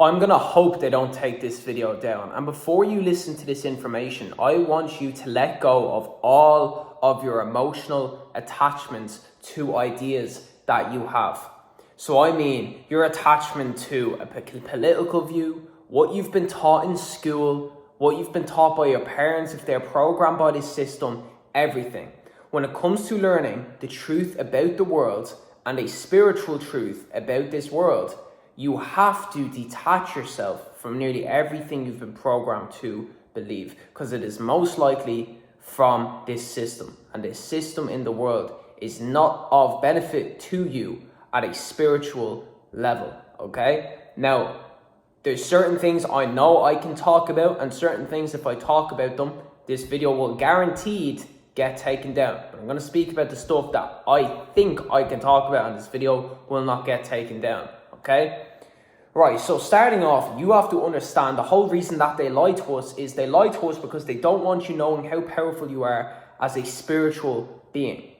I'm going to hope they don't take this video down. And before you listen to this information, I want you to let go of all of your emotional attachments to ideas that you have. So I mean, your attachment to a political view, what you've been taught in school, what you've been taught by your parents, if they're programmed by this system, everything. When it comes to learning the truth about the world and a spiritual truth about this world, you have to detach yourself from nearly everything you've been programmed to believe, because it is most likely from this system. And this system in the world is not of benefit to you at a spiritual level, okay? Now, there's certain things I know I can talk about, and certain things, if I talk about them, this video will guaranteed get taken down. But I'm going to speak about the stuff that I think I can talk about, and this video will not get taken down, okay? Right, so starting off, you have to understand the whole reason that they lie to us is they lie to us because they don't want you knowing how powerful you are as a spiritual being.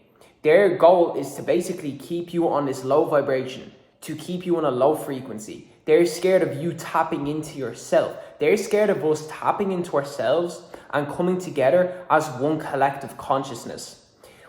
Their goal is to basically keep you on this low vibration, to keep you on a low frequency. They're scared of you tapping into yourself. They're scared of us tapping into ourselves and coming together as one collective consciousness.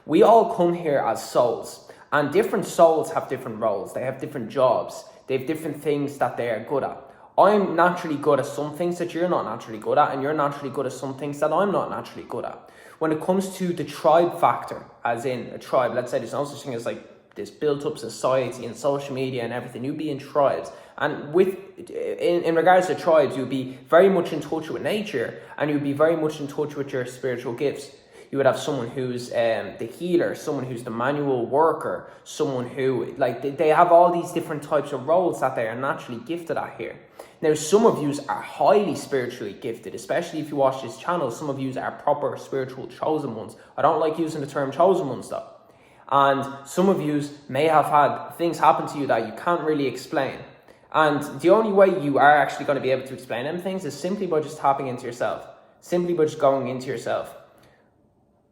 We all come here as souls, and different souls have different roles. They have different jobs. They have different things that they are good at. I'm naturally good at some things that you're not naturally good at, and you're naturally good at some things that I'm not naturally good at. When it comes to the tribe factor, as in a tribe, let's say there's no such thing as like this built-up society and social media and everything. You'd be in tribes, and in regards to tribes, you'd be very much in touch with nature, and you'd be very much in touch with your spiritual gifts. You would have someone who's the healer, someone who's the manual worker, someone who, like, they have all these different types of roles that they are naturally gifted at here. Now, some of you are highly spiritually gifted, especially if you watch this channel. Some of you are proper spiritual chosen ones. I don't like using the term chosen ones, though. And some of you may have had things happen to you that you can't really explain. And the only way you are actually going to be able to explain them things is simply by just tapping into yourself, simply by just going into yourself.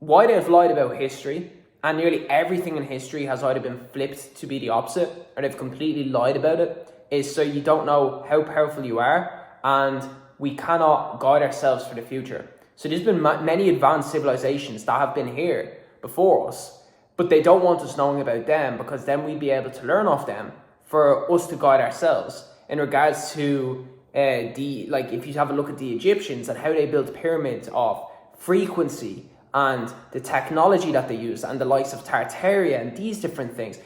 Why they've lied about history, and nearly everything in history has either been flipped to be the opposite, or they've completely lied about it, is so you don't know how powerful you are, and we cannot guide ourselves for the future. So there's been many advanced civilizations that have been here before us, but they don't want us knowing about them, because then we'd be able to learn off them for us to guide ourselves. In regards to if you have a look at the Egyptians and how they built pyramids of frequency, and the technology that they use, and the likes of Tartaria and these different things.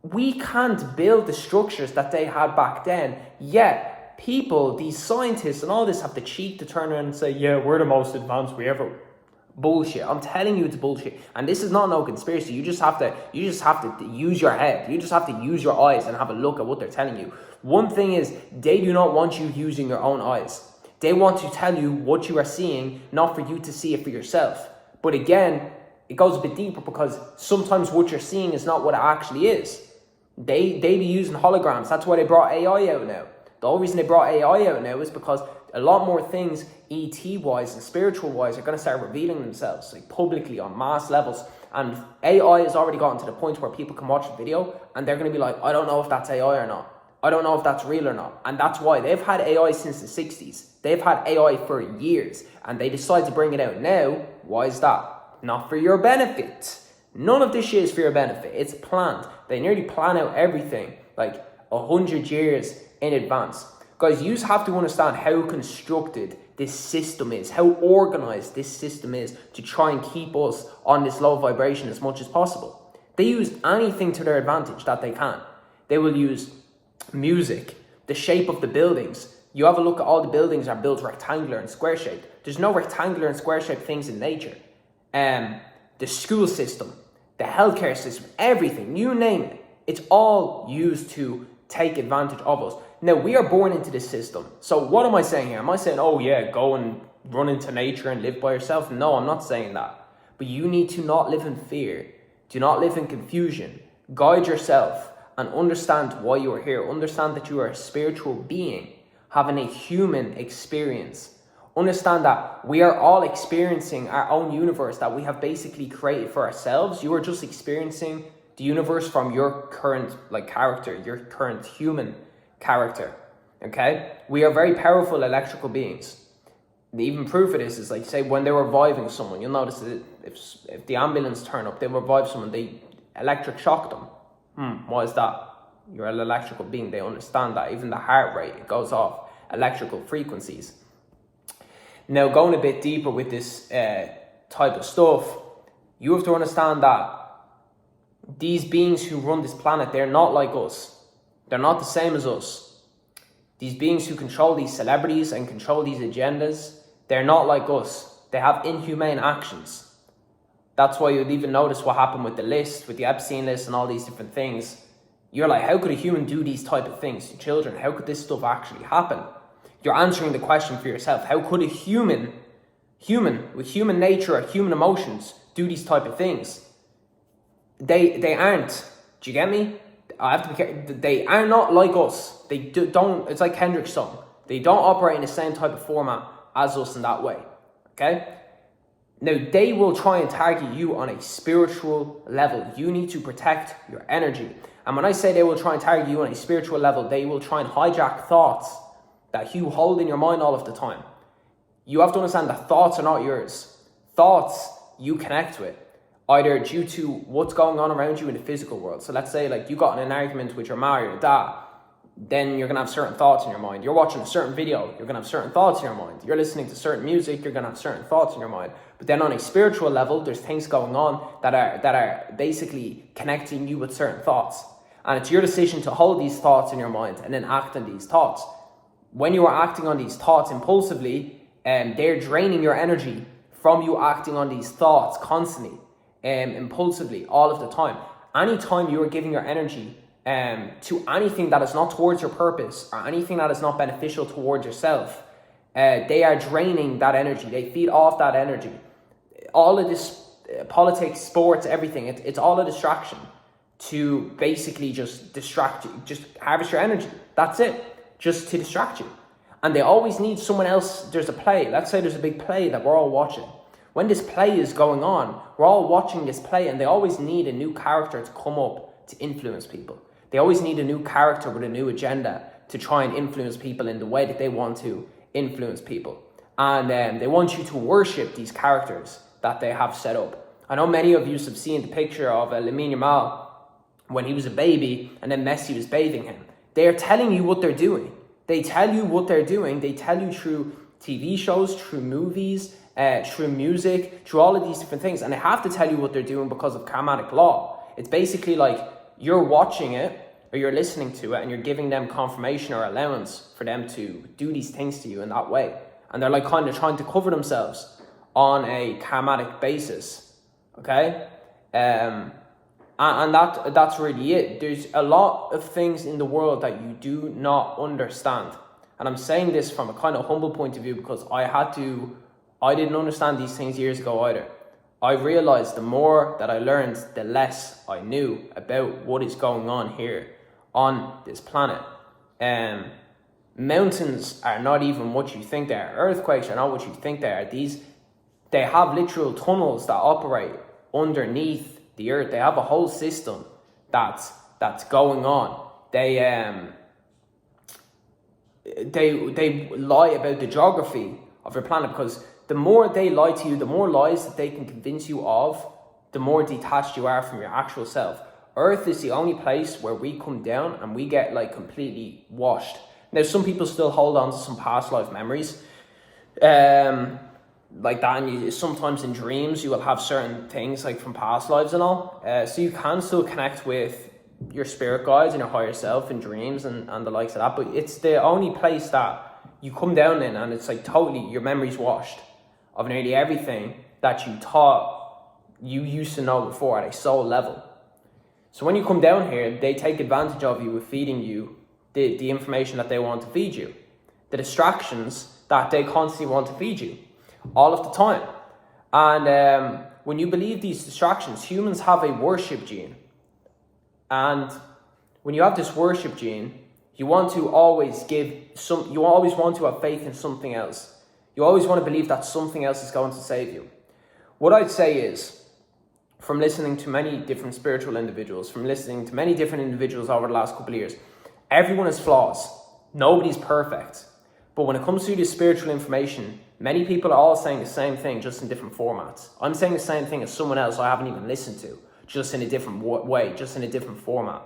We can't build the structures that they had back then, yet people, these scientists and all this, have the cheek to turn around and say, yeah, we're the most advanced we ever. Bullshit. I'm telling you, it's bullshit. And this is not no conspiracy. You just have to use your head. You just have to use your eyes and have a look at what they're telling you. One thing is, they do not want you using your own eyes. They want to tell you what you are seeing, not for you to see it for yourself. But again, it goes a bit deeper, because sometimes what you're seeing is not what it actually is. They be using holograms. That's why they brought AI out now. The only reason they brought AI out now is because a lot more things, ET-wise and spiritual-wise, are going to start revealing themselves, like, publicly on mass levels. And AI has already gotten to the point where people can watch a video and they're going to be like, I don't know if that's AI or not. I don't know if that's real or not. And that's why they've had AI since the 60s. They've had AI for years, and they decide to bring it out now. Why is that? Not for your benefit. None of this shit is for your benefit. It's planned. They nearly plan out everything like 100 years in advance. Guys, you have to understand how constructed this system is, how organized this system is to try and keep us on this low vibration as much as possible. They use anything to their advantage that they can. They will use music, the shape of the buildings. You have a look at all the buildings are built rectangular and square shaped. There's no rectangular and square shaped things in nature. The school system, the healthcare system, everything, you name it, it's all used to take advantage of us. Now, we are born into this system. So what am I saying here? Am I saying, oh yeah, go and run into nature and live by yourself? No, I'm not saying that. But you need to not live in fear. Do not live in confusion. Guide yourself and understand why you are here. Understand that you are a spiritual being having a human experience. Understand that we are all experiencing our own universe that we have basically created for ourselves. You are just experiencing the universe from your current character, your current human character. Okay? We are very powerful electrical beings. The even proof of this is, like, say, when they're reviving someone, you'll notice that if the ambulance turn up, they revive someone, they electric shock them. Why is that? You're an electrical being. They understand that. Even the heart rate, it goes off electrical frequencies. Now, going a bit deeper with this type of stuff, you have to understand that these beings who run this planet, they're not like us. They're not the same as us. These beings who control these celebrities and control these agendas, they're not like us. They have inhumane actions. That's why you'd even notice what happened with the list, with the Epstein list and all these different things. You're like, how could a human do these type of things to children? How could this stuff actually happen? You're answering the question for yourself. How could a human with human nature or human emotions do these type of things? They aren't. Do you get me? I have to be careful. They are not like us. They don't. It's like Kendrick's song. They don't operate in the same type of format as us in that way. Okay? Now, they will try and target you on a spiritual level. You need to protect your energy. And when I say they will try and target you on a spiritual level, they will try and hijack thoughts that you hold in your mind all of the time. You have to understand that thoughts are not yours. Thoughts you connect with, either due to what's going on around you in the physical world. So let's say, like, you got in an argument with your mom or your dad, then you're going to have certain thoughts in your mind. You're watching a certain video, you're going to have certain thoughts in your mind. You're listening to certain music, you're going to have certain thoughts in your mind. But then on a spiritual level, there's things going on that are basically connecting you with certain thoughts. And it's your decision to hold these thoughts in your mind and then act on these thoughts. When you are acting on these thoughts impulsively, they're draining your energy from you acting on these thoughts constantly, impulsively, all of the time. Anytime you are giving your energy to anything that is not towards your purpose or anything that is not beneficial towards yourself, they are draining that energy. They feed off that energy. All of this politics, sports, everything, it's all a distraction to basically just distract you, just harvest your energy. That's it, just to distract you. And they always need someone else. There's a play. Let's say there's a big play that we're all watching. When this play is going on, we're all watching this play, and they always need a new character to come up to influence people. They always need a new character with a new agenda to try and influence people in the way that they want to influence people. And they want you to worship these characters that they have set up. I know many of you have seen the picture of Lamine Yamal when he was a baby and then Messi was bathing him. They are telling you what they're doing. They tell you what they're doing. They tell you through TV shows, through movies, through music, through all of these different things. And they have to tell you what they're doing because of karmatic law. It's basically like you're watching it or you're listening to it and you're giving them confirmation or allowance for them to do these things to you in that way. And they're like kind of trying to cover themselves on a karmatic basis. Okay? And that's really it. There's a lot of things in the world that you do not understand. And I'm saying this from a kind of humble point of view because I didn't understand these things years ago either. I realized the more that I learned, the less I knew about what is going on here on this planet. Mountains are not even what you think they are. Earthquakes are not what you think they are. They have literal tunnels that operate underneath the earth. They have a whole system that's going on. They lie about the geography of your planet because the more they lie to you, the more lies that they can convince you of, the more detached you are from your actual self. Earth is the only place where we come down and we get like completely washed. Now, some people still hold on to some past life memories. Like that, and sometimes in dreams you will have certain things like from past lives and all. So you can still connect with your spirit guides and your higher self in dreams and the likes of that. But it's the only place that you come down in and it's like totally your memory's washed of nearly everything that you thought you used to know before at a soul level. So when you come down here, they take advantage of you with feeding you the information that they want to feed you, the distractions that they constantly want to feed you all of the time. And when you believe these distractions, humans have a worship gene. And when you have this worship gene, you want to always you always want to have faith in something else. You always want to believe that something else is going to save you. What I'd say is, from listening to many different spiritual individuals, from listening to many different individuals over the last couple of years, everyone has flaws. Nobody's perfect. But when it comes to the spiritual information, many people are all saying the same thing, just in different formats. I'm saying the same thing as someone else I haven't even listened to, just in a different way, just in a different format.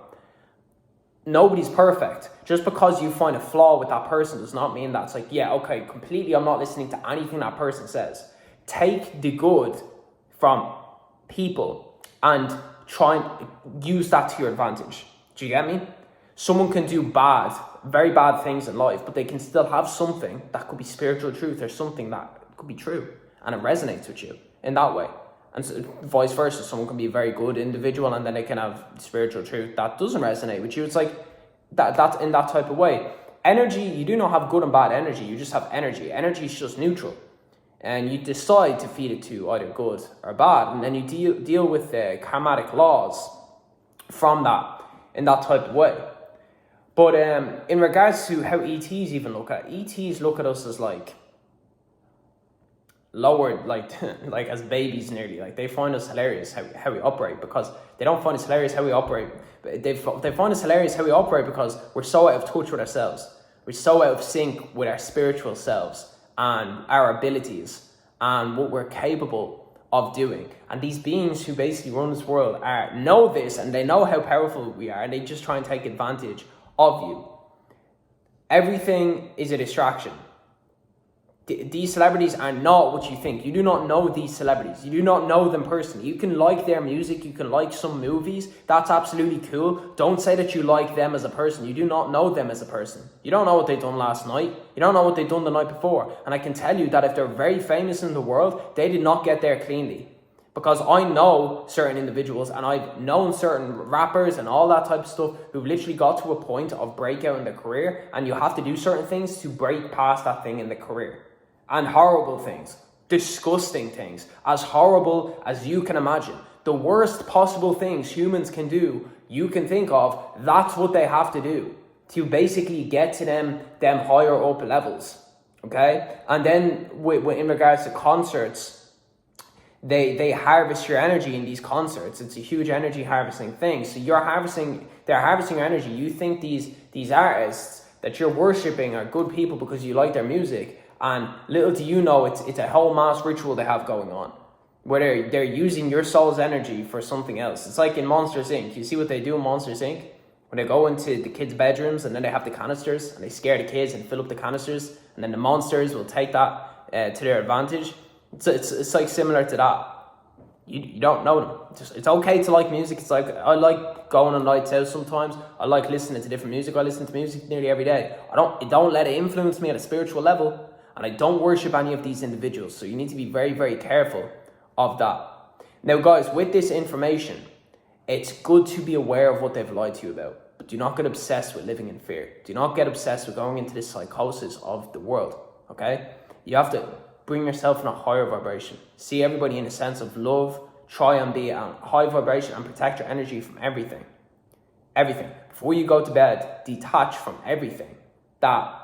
Nobody's perfect. Just because you find a flaw with that person does not mean that's like, yeah, okay, completely I'm not listening to anything that person says. Take the good from people and try and use that to your advantage. Do you get me? Someone can do very bad things in life, but they can still have something that could be spiritual truth or something that could be true, and it resonates with you in that way. And so, vice versa, someone can be a very good individual and then they can have spiritual truth that doesn't resonate with you. It's like that's in that type of way. Energy, you do not have good and bad energy, you just have energy. Energy is just neutral. And you decide to feed it to either good or bad. And then you deal with the karmatic laws from that, in that type of way. But in regards to how ETs even look at, ETs look at us as like lowered, like as babies nearly. Like they find us hilarious how we operate, because they don't find us hilarious how we operate. But they find us hilarious how we operate because we're so out of touch with ourselves. We're so out of sync with our spiritual selves and our abilities and what we're capable of doing. And these beings who basically run this world know this, and they know how powerful we are, and they just try and take advantage of you. Everything is a distraction. These celebrities are not what you think. You do not know these celebrities. You do not know them personally. You can like their music. You can like some movies. That's absolutely cool. Don't say that you like them as a person. You do not know them as a person. You don't know what they've done last night. You don't know what they've done the night before. And I can tell you that if they're very famous in the world, they did not get there cleanly. Because I know certain individuals, and I've known certain rappers and all that type of stuff who've literally got to a point of breakout in their career, and you have to do certain things to break past that thing in the career. And horrible things, disgusting things, as horrible as you can imagine. The worst possible things humans can do, you can think of, that's what they have to do to basically get to them higher up levels, okay? And then in regards to concerts, they harvest your energy in these concerts. It's a huge energy harvesting thing. So they're harvesting your energy. You think these artists that you're worshipping are good people because you like their music. And little do you know, it's a whole mass ritual they have going on, where they're using your soul's energy for something else. It's like in Monsters Inc. You see what they do in Monsters Inc.? When they go into the kids' bedrooms and then they have the canisters and they scare the kids and fill up the canisters, and then the monsters will take that to their advantage. It's like similar to that. You don't know them. It's okay to like music. It's like I like going on nights out sometimes. I like listening to different music. I listen to music nearly every day. Don't let it influence me at a spiritual level. And I don't worship any of these individuals. So you need to be very, very careful of that. Now, guys, with this information, it's good to be aware of what they've lied to you about. But do not get obsessed with living in fear. Do not get obsessed with going into this psychosis of the world, okay? You have to bring yourself in a higher vibration. See everybody in a sense of love. Try and be a high vibration and protect your energy from everything. Everything. Before you go to bed, detach from everything that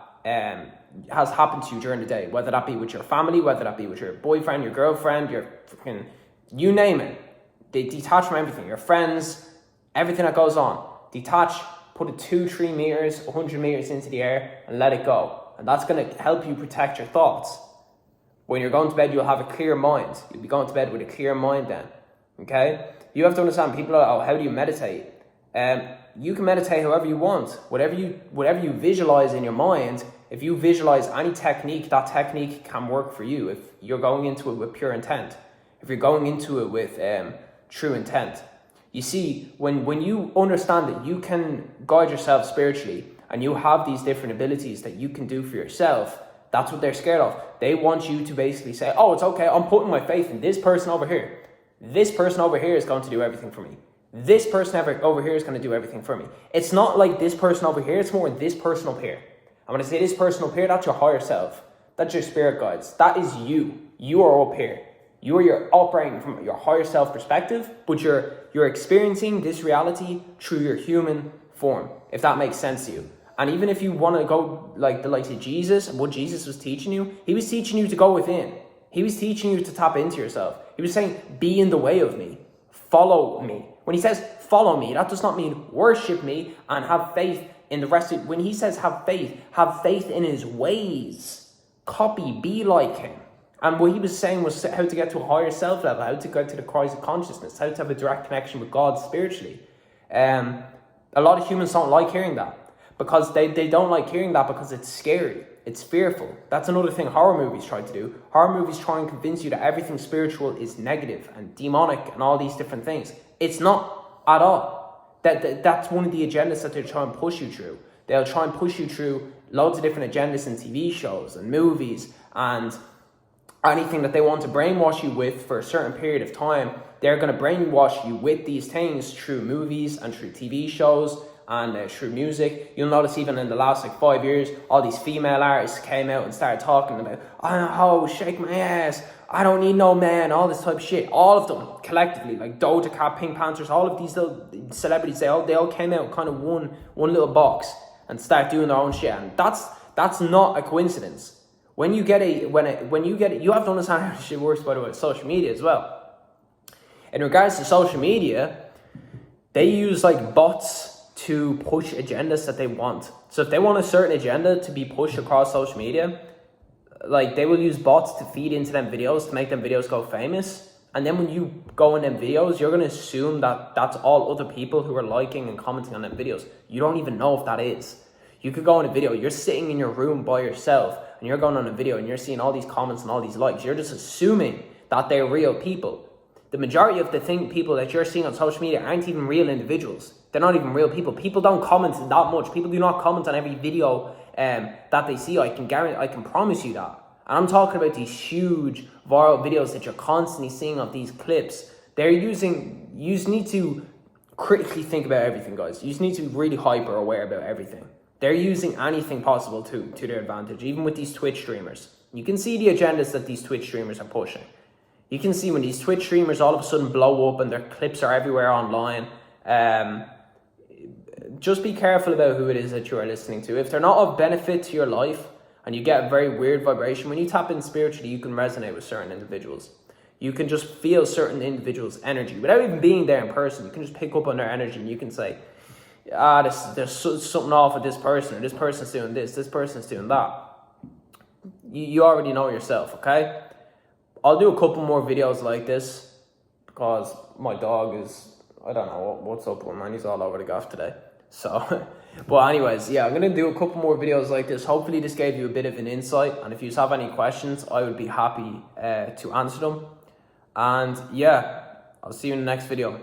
has happened to you during the day, whether that be with your family, whether that be with your boyfriend, your girlfriend, your freaking, you name it. They detach from everything, your friends, everything that goes on. Detach, put it 2-3 meters, 100 meters into the air and let it go. And that's going to help you protect your thoughts. When you're going to bed, you'll have a clear mind. You'll be going to bed with a clear mind then, okay? You have to understand, people are like, oh, how do you meditate? You can meditate however you want. Whatever you visualize in your mind, if you visualize any technique, that technique can work for you if you're going into it with pure intent. If you're going into it with true intent. You see, when you understand that you can guide yourself spiritually and you have these different abilities that you can do for yourself, that's what they're scared of. They want you to basically say, oh, it's okay, I'm putting my faith in this person over here. This person over here is going to do everything for me. This person over here is going to do everything for me. It's not like this person over here, it's more this person up here. And when I say this person up here, that's your higher self. That's your spirit guides. That is you. You are up here. You're operating from your higher self perspective, but you're experiencing this reality through your human form, if that makes sense to you. And even if you want to go like the likes of Jesus and what Jesus was teaching you, he was teaching you to go within. He was teaching you to tap into yourself. He was saying, be in the way of me. Follow me. When he says follow me, that does not mean worship me and have faith in the rest of, when he says have faith in his ways, copy, be like him. And what he was saying was how to get to a higher self level, how to go to the Christ of consciousness, how to have a direct connection with God spiritually. A lot of humans don't like hearing that, because they don't like hearing that because it's scary. It's fearful. That's another thing horror movies try to do. Horror movies try and convince you that everything spiritual is negative and demonic and all these different things. It's not at all. That's one of the agendas that they're trying to push you through. They'll try and push you through loads of different agendas in TV shows and movies and anything that they want to brainwash you with for a certain period of time. They're going to brainwash you with these things through movies and through TV shows and through music. You'll notice even in the last 5 years, all these female artists came out and started talking about, oh, shake my ass, I don't need no man, all this type of shit. All of them collectively, like Doja Cat, Pink Panthers, all of these little celebrities, they all came out kind of one little box and start doing their own shit. And that's not a coincidence. When you get it, you have to understand how shit works, by the way, with social media as well. In regards to social media, they use bots to push agendas that they want. So if they want a certain agenda to be pushed across social media, they will use bots to feed into them videos to make them videos go famous. And then when you go in them videos, you're going to assume that that's all other people who are liking and commenting on them videos. You don't even know if that is. You could go in a video, you're sitting in your room by yourself, and you're going on a video and you're seeing all these comments and all these likes. You're just assuming that they're real people. The majority of the people that you're seeing on social media aren't even real individuals. They're not even real people. People don't comment that much. People do not comment on every video that they see. I can promise you that. And I'm talking about these huge viral videos that you're constantly seeing of these clips. You just need to critically think about everything, guys. You just need to be really hyper aware about everything. They're using anything possible to their advantage, even with these Twitch streamers. You can see the agendas that these Twitch streamers are pushing. You can see when these Twitch streamers all of a sudden blow up and their clips are everywhere online. Just be careful about who it is that you are listening to. If they're not of benefit to your life and you get a very weird vibration, when you tap in spiritually, you can resonate with certain individuals. You can just feel certain individuals' energy without even being there in person. You can just pick up on their energy and you can say, there's something off with this person, or this person's doing this person's doing that. You already know yourself, okay? I'll do a couple more videos like this because my dog is, I don't know what's up with him, man. He's all over the gaff today. So, but anyways, yeah, I'm going to do a couple more videos like this. Hopefully this gave you a bit of an insight. And if you have any questions, I would be happy to answer them. And yeah, I'll see you in the next video.